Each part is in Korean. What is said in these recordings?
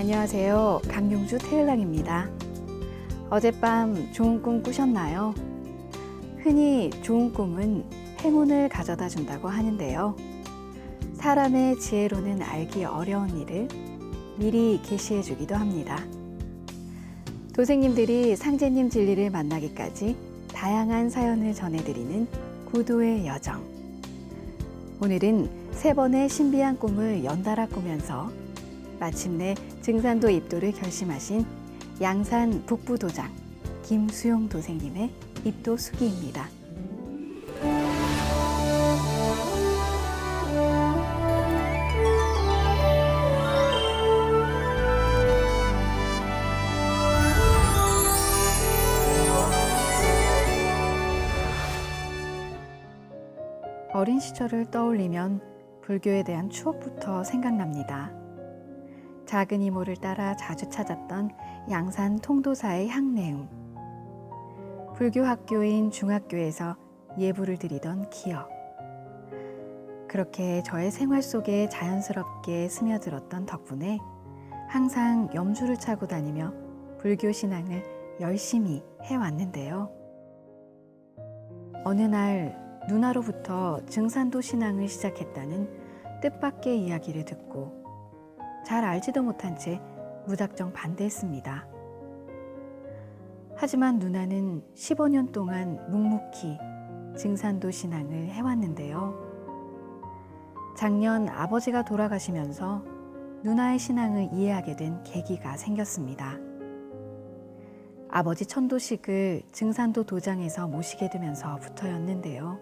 안녕하세요. 강용주 테일랑입니다. 어젯밤 좋은 꿈 꾸셨나요? 흔히 좋은 꿈은 행운을 가져다 준다고 하는데요. 사람의 지혜로는 알기 어려운 일을 미리 계시해 주기도 합니다. 도생님들이 상제님 진리를 만나기까지 다양한 사연을 전해드리는 구도의 여정. 오늘은 3번의 신비한 꿈을 연달아 꾸면서 마침내 증산도 입도를 결심하신 양산 북부도장 김수용 도생님의 입도 수기입니다. 어린 시절을 떠올리면 불교에 대한 추억부터 생각납니다. 작은 이모를 따라 자주 찾았던 양산 통도사의 향내음. 불교 학교인 중학교에서 예불을 드리던 기억. 그렇게 저의 생활 속에 자연스럽게 스며들었던 덕분에 항상 염주를 차고 다니며 불교 신앙을 열심히 해왔는데요. 어느 날 누나로부터 증산도 신앙을 시작했다는 뜻밖의 이야기를 듣고 잘 알지도 못한 채 무작정 반대했습니다. 하지만 누나는 15년 동안 묵묵히 증산도 신앙을 해왔는데요. 작년 아버지가 돌아가시면서 누나의 신앙을 이해하게 된 계기가 생겼습니다. 아버지 천도식을 증산도 도장에서 모시게 되면서부터였는데요.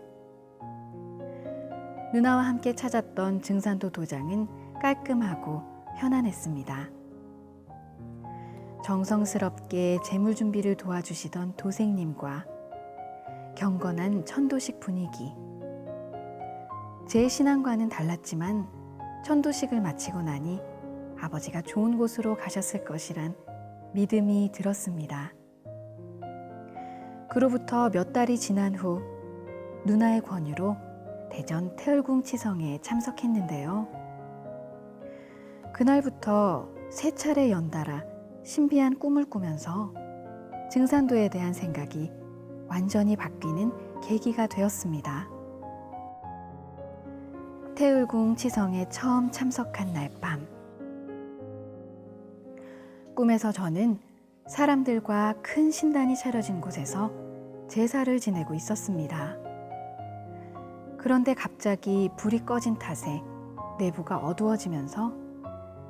누나와 함께 찾았던 증산도 도장은 깔끔하고 편안했습니다. 정성스럽게 재물 준비를 도와주시던 도생님과 경건한 천도식 분위기. 제 신앙과는 달랐지만 천도식을 마치고 나니 아버지가 좋은 곳으로 가셨을 것이란 믿음이 들었습니다. 그로부터 몇 달이 지난 후 누나의 권유로 대전 태을궁 치성에 참석했는데요. 그날부터 3차례 연달아 신비한 꿈을 꾸면서 증산도에 대한 생각이 완전히 바뀌는 계기가 되었습니다. 태을궁 치성에 처음 참석한 날 밤. 꿈에서 저는 사람들과 큰 신단이 차려진 곳에서 제사를 지내고 있었습니다. 그런데 갑자기 불이 꺼진 탓에 내부가 어두워지면서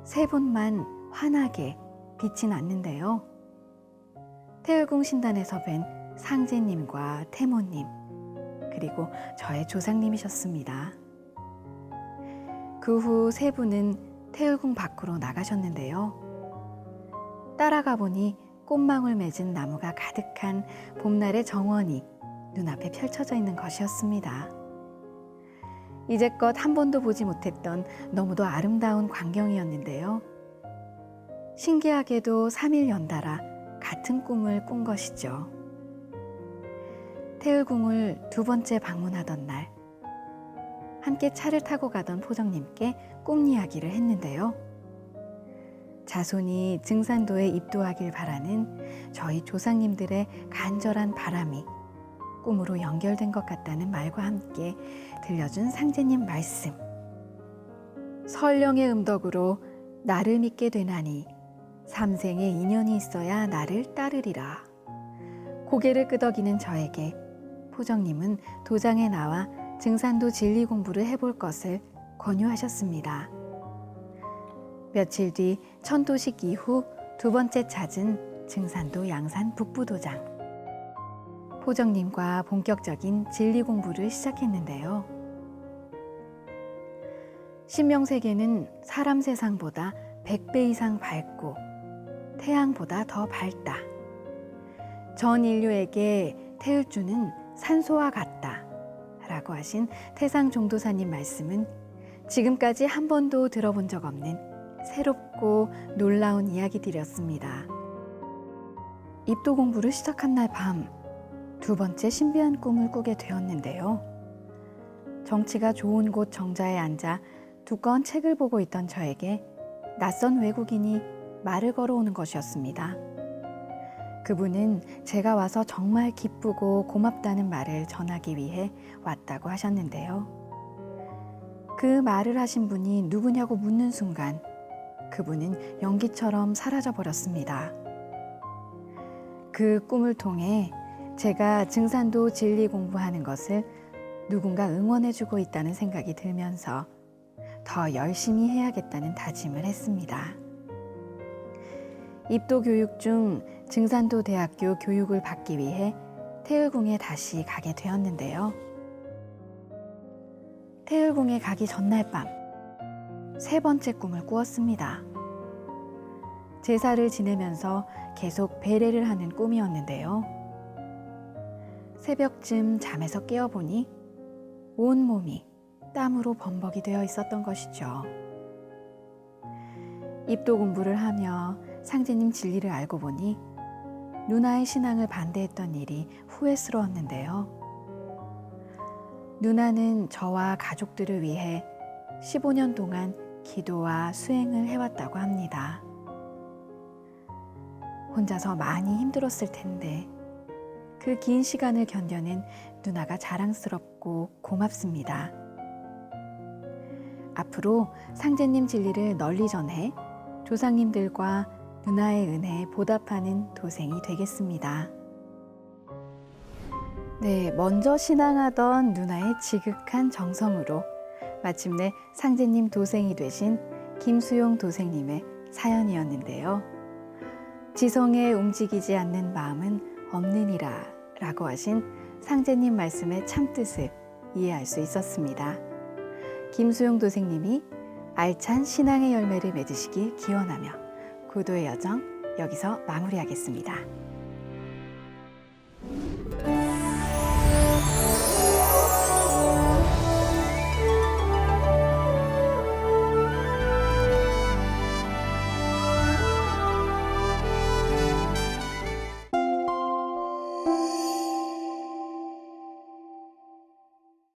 3분만 환하게 빛이 났는데요. 태을궁 신단에서 뵌 상제님과 태모님, 그리고 저의 조상님이셨습니다. 그 후 3분은 태을궁 밖으로 나가셨는데요. 따라가 보니 꽃망울 맺은 나무가 가득한 봄날의 정원이 눈앞에 펼쳐져 있는 것이었습니다. 이제껏 한 번도 보지 못했던 너무도 아름다운 광경이었는데요. 신기하게도 3일 연달아 같은 꿈을 꾼 것이죠. 태을궁을 2번째 방문하던 날, 함께 차를 타고 가던 포정님께 꿈 이야기를 했는데요. 자손이 증산도에 입도하길 바라는 저희 조상님들의 간절한 바람이 꿈으로 연결된 것 같다는 말과 함께 들려준 상제님 말씀. 설령의 음덕으로 나를 믿게 되나니 삼생의 인연이 있어야 나를 따르리라. 고개를 끄덕이는 저에게 포정님은 도장에 나와 증산도 진리 공부를 해볼 것을 권유하셨습니다. 며칠 뒤 천도식 이후 2번째 찾은 증산도 양산 북부도장. 포정님과 본격적인 진리 공부를 시작했는데요. 신명세계는 사람 세상보다 100배 이상 밝고 태양보다 더 밝다. 전 인류에게 태을주는 산소와 같다 라고 하신 태상 종도사님 말씀은 지금까지 한 번도 들어본 적 없는 새롭고 놀라운 이야기들이었습니다. 입도 공부를 시작한 날 밤 2번째 신비한 꿈을 꾸게 되었는데요. 정치가 좋은 곳 정자에 앉아 두꺼운 책을 보고 있던 저에게 낯선 외국인이 말을 걸어오는 것이었습니다. 그분은 제가 와서 정말 기쁘고 고맙다는 말을 전하기 위해 왔다고 하셨는데요. 그 말을 하신 분이 누구냐고 묻는 순간 그분은 연기처럼 사라져 버렸습니다. 그 꿈을 통해 제가 증산도 진리 공부하는 것을 누군가 응원해주고 있다는 생각이 들면서 더 열심히 해야겠다는 다짐을 했습니다. 입도 교육 중 증산도 대학교 교육을 받기 위해 태을궁에 다시 가게 되었는데요. 태을궁에 가기 전날 밤, 세 번째 꿈을 꾸었습니다. 제사를 지내면서 계속 배례를 하는 꿈이었는데요. 새벽쯤 잠에서 깨어보니 온몸이 땀으로 범벅이 되어 있었던 것이죠. 입도 공부를 하며 상제님 진리를 알고 보니 누나의 신앙을 반대했던 일이 후회스러웠는데요. 누나는 저와 가족들을 위해 15년 동안 기도와 수행을 해왔다고 합니다. 혼자서 많이 힘들었을 텐데 그 긴 시간을 견뎌낸 누나가 자랑스럽고 고맙습니다. 앞으로 상제님 진리를 널리 전해 조상님들과 누나의 은혜에 보답하는 도생이 되겠습니다. 네, 먼저 신앙하던 누나의 지극한 정성으로 마침내 상제님 도생이 되신 김수용 도생님의 사연이었는데요. 지성에 움직이지 않는 마음은 없느니라 라고 하신 상제님 말씀의 참뜻을 이해할 수 있었습니다. 김수용 도생님이 알찬 신앙의 열매를 맺으시길 기원하며 구도의 여정 여기서 마무리하겠습니다.